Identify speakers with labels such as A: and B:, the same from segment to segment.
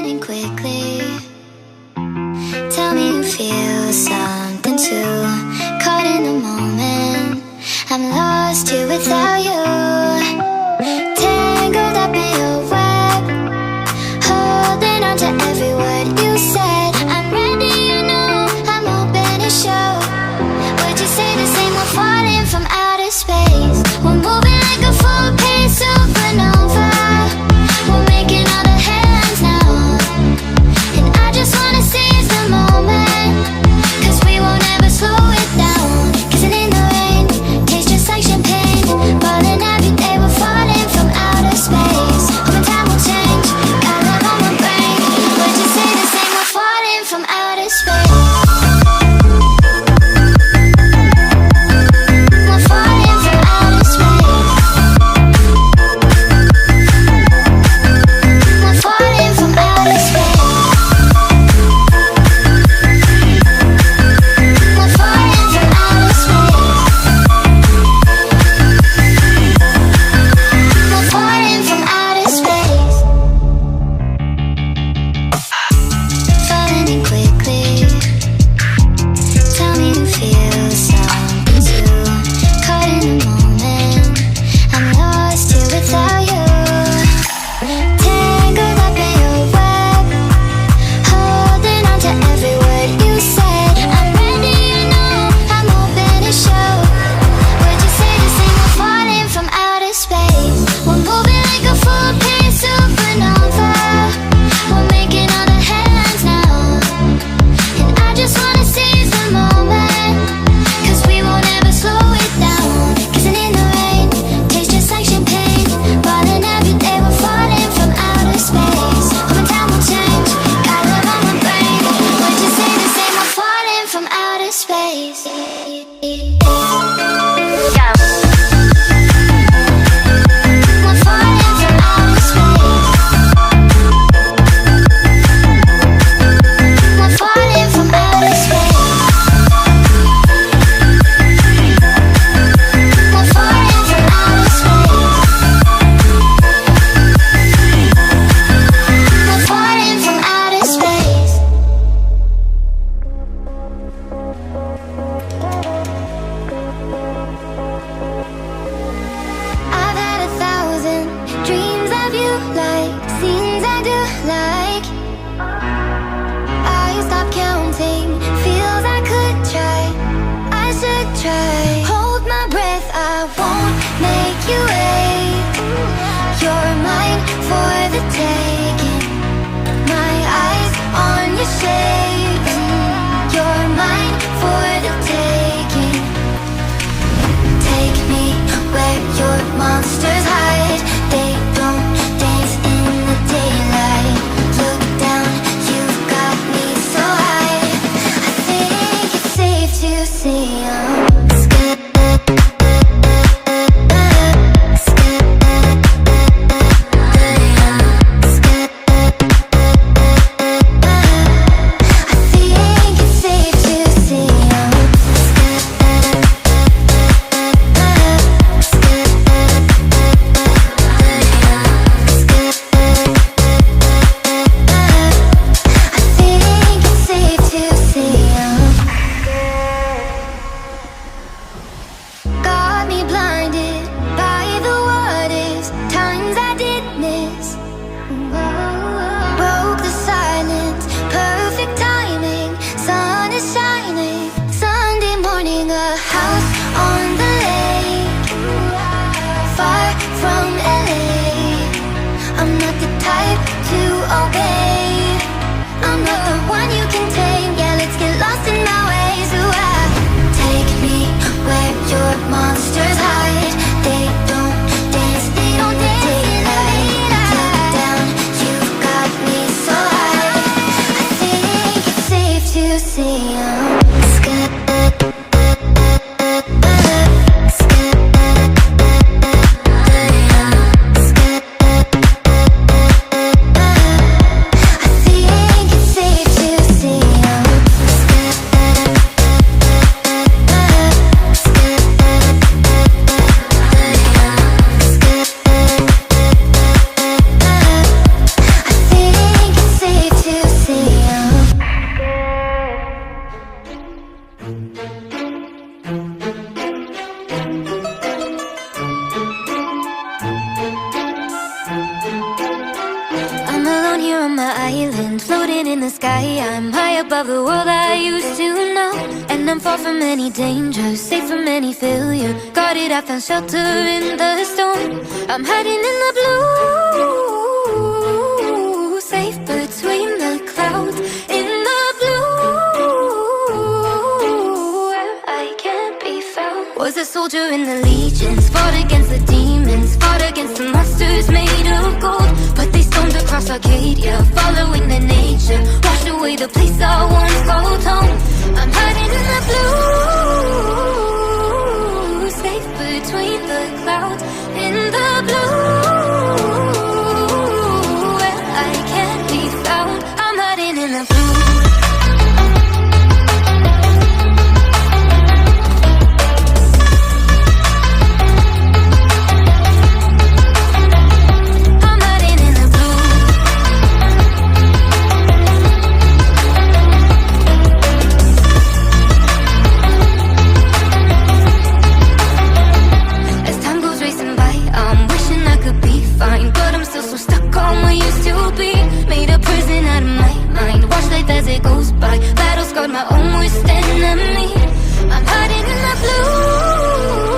A: spinning quickly. Tell me you feel something too. Caught in the moment, I'm lost here without you. Tangled up in your web, holding on to every word you said. I'm ready, you know, I'm open to show. Would you say the same? We're falling from outer space. We're moving like a full-paced supernova. We're making all the headlines now, and I just wanna seize the moment, 'cause we won't ever slow it down. Kissing in the rain, tastes just like champagne, falling out island, floating in the sky. I'm high above the world I used to know, and I'm far from any danger, safe from any failure. Guarded, I found shelter in the storm. I'm hiding in the blue, safe between the clouds. In the blue, where I can't be found. Was a soldier in the legions, fought against the demons, fought against the monsters made of gold. But they stormed across Arcadia, following the nature, washed away the place I once called home. I'm hiding in the blue, safe between the clouds. In the blue, where I can't be found. I'm hiding in the blue. As it goes by, battle scarred my own worst enemy. I'm hiding in the blue,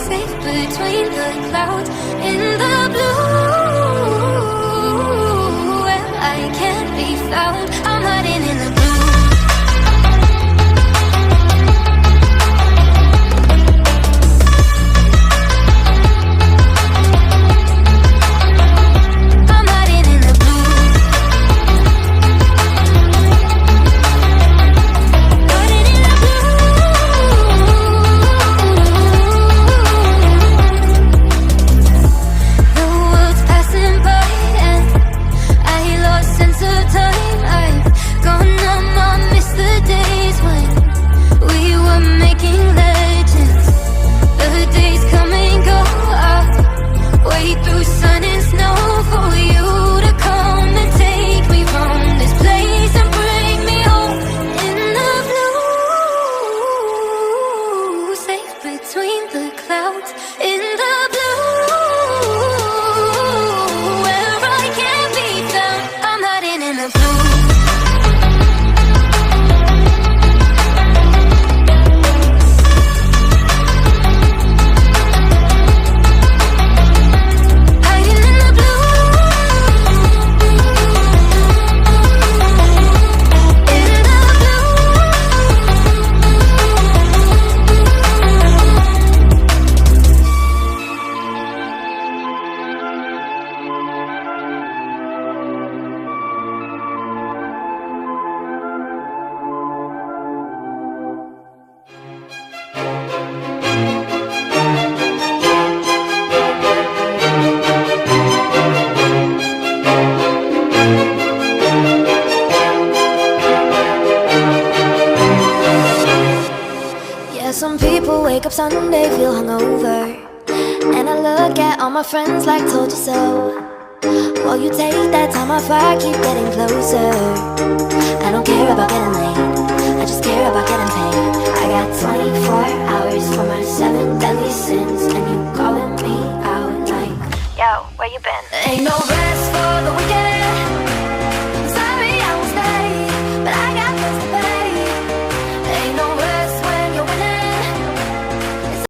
A: safe between the clouds. In the blue, where I can't be found. I'm hiding in the blue.
B: Some people wake up Sunday, feel hungover, and I look at all my friends like told you so. While you take that time off, I keep getting closer. I don't care about getting late, I just care about getting paid. I got 24 hours for my 7 deadly sins, and you calling me out like, yo, where you been? Ain't no rest for the weekend.